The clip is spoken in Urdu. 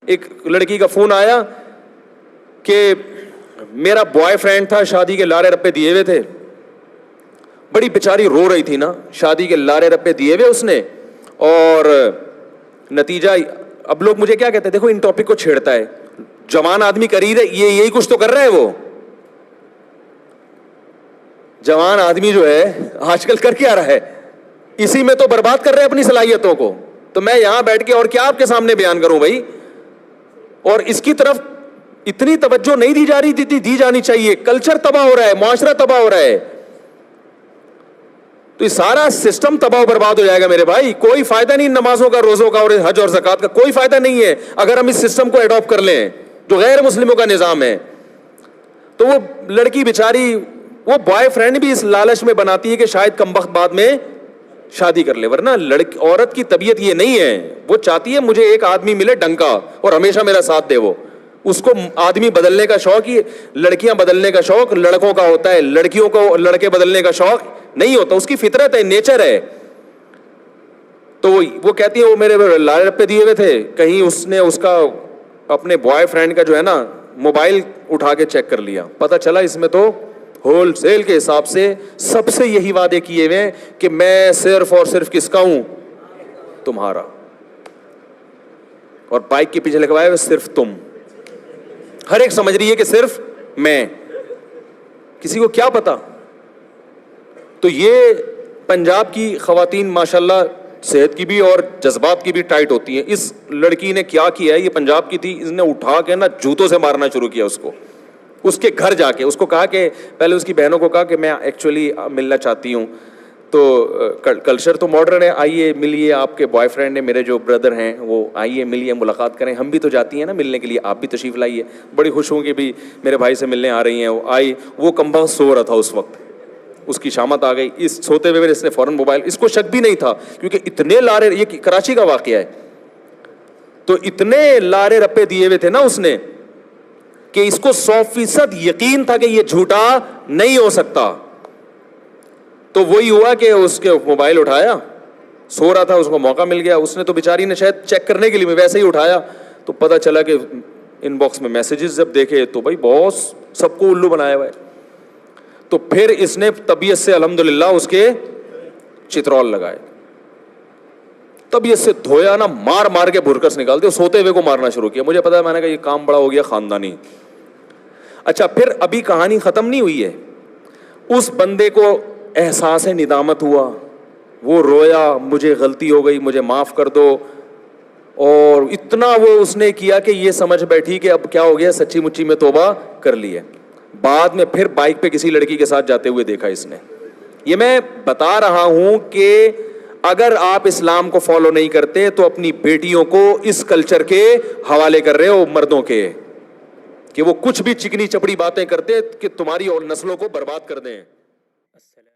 ایک لڑکی کا فون آیا کہ میرا بوائے فرینڈ تھا, شادی کے لارے رپے دیے ہوئے تھے, بڑی بیچاری رو رہی تھی نا, شادی کے لارے رپے دیے ہوئے اس نے, اور نتیجہ اب لوگ مجھے کیا کہتے ہیں, دیکھو ان ٹاپک کو چھیڑتا ہے, جوان آدمی کر ہی رہے, یہ یہی کچھ تو کر رہا ہے, وہ جوان آدمی جو ہے آج کل کر کے آ رہا ہے, اسی میں تو برباد کر رہے ہیں اپنی صلاحیتوں کو. تو میں یہاں بیٹھ کے اور کیا آپ کے سامنے بیان کروں بھائی, اور اس کی طرف اتنی توجہ نہیں دی جا رہی تھی, دی جانی چاہیے. کلچر تباہ ہو رہا ہے, معاشرہ تباہ ہو رہا ہے, تو یہ سارا سسٹم تباہ و برباد ہو جائے گا میرے بھائی. کوئی فائدہ نہیں نمازوں کا, روزوں کا اور حج اور زکات کا, کوئی فائدہ نہیں ہے اگر ہم اس سسٹم کو اڈاپٹ کر لیں جو غیر مسلموں کا نظام ہے. تو وہ لڑکی بیچاری, وہ بوائے فرینڈ بھی اس لالچ میں بناتی ہے کہ شاید کمبخت بعد میں شادی کر لے, ورنہ عورت کی طبیعت یہ نہیں ہے. وہ چاہتی ہے مجھے ایک آدمی ملے ڈنکا اور ہمیشہ میرا ساتھ دے. وہ اس کو آدمی بدلنے کا شوق ہی, لڑکیاں بدلنے کا شوق لڑکوں کا ہوتا ہے, لڑکیوں کو لڑکے بدلنے کا شوق نہیں ہوتا. اس کی فطرت ہے, نیچر ہے. تو وہ کہتی ہے وہ میرے لارے رپے دیے ہوئے تھے, کہیں اس نے اس کا اپنے بوائے فرینڈ کا جو ہے نا موبائل اٹھا کے چیک کر لیا, پتا چلا اس میں تو ہول سیل کے حساب سے سب سے یہی وعدے کیے ہوئے کہ میں صرف اور صرف کس کا ہوں, تمہارا, اور بائک کے پیچھے لگوائے ہوئے صرف تم. ہر ایک سمجھ رہی ہے کہ صرف میں, کسی کو کیا پتا. تو یہ پنجاب کی خواتین ماشاءاللہ صحت کی بھی اور جذبات کی بھی ٹائٹ ہوتی ہیں. اس لڑکی نے کیا کیا ہے, یہ پنجاب کی تھی, اس نے اٹھا کے نا جوتوں سے مارنا شروع کیا اس کو, اس کے گھر جا کے. اس کو کہا کہ پہلے اس کی بہنوں کو کہا کہ میں ایکچولی ملنا چاہتی ہوں, تو کلچر تو ماڈرن ہے, آئیے ملیے, آپ کے بوائے فرینڈ نے, میرے جو بردر ہیں وہ آئیے ملیے, ملاقات کریں, ہم بھی تو جاتی ہیں نا ملنے کے لیے, آپ بھی تشریف لائیے. بڑی خوش ہوں کہ بھی میرے بھائی سے ملنے آ رہی ہیں. وہ آئی, وہ کمبخت سو رہا تھا اس وقت, اس کی شامت آ گئی. اس سوتے ہوئے اس نے فوراً موبائل, اس کو شک بھی نہیں تھا کیونکہ اتنے لارے, یہ کراچی کا واقعہ ہے, تو اتنے لارے رپے دیے ہوئے تھے نا اس نے کہ اس کو 100% یقین تھا کہ یہ جھوٹا نہیں ہو سکتا. تو وہی ہوا کہ اس کے موبائل اٹھایا, سو رہا تھا, اس کو موقع مل گیا, اس نے تو بیچاری نے شاید چیک کرنے کے لیے ویسے ہی اٹھایا, تو پتا چلا کہ ان باکس میں میسیجز جب دیکھے تو بھائی باس سب کو الو بنایا ہوا ہے. تو پھر اس نے طبیعت سے الحمدللہ اس کے چترول لگائے, طبیعت سے دھویا نا, مار مار کے بھرکس نکال دیا, سوتے ہوئے کو مارنا شروع کیا. مجھے پتا ہے, میں نے کہا یہ کام بڑا ہو گیا خاندانی. اچھا پھر ابھی کہانی ختم نہیں ہوئی ہے, اس بندے کو احساس ندامت ہوا, وہ رویا, مجھے غلطی ہو گئی, مجھے معاف کر دو, اور اتنا وہ اس نے کیا کہ یہ سمجھ بیٹھی کہ اب کیا ہو گیا, سچی مچی میں توبہ کر لی ہے. بعد میں پھر بائک پہ کسی لڑکی کے ساتھ جاتے ہوئے دیکھا اس نے. یہ میں بتا رہا ہوں کہ اگر آپ اسلام کو فالو نہیں کرتے تو اپنی بیٹیوں کو اس کلچر کے حوالے کر رہے ہو, مردوں کے, کہ وہ کچھ بھی چکنی چپڑی باتیں کرتے کہ تمہاری اور نسلوں کو برباد کر دیں.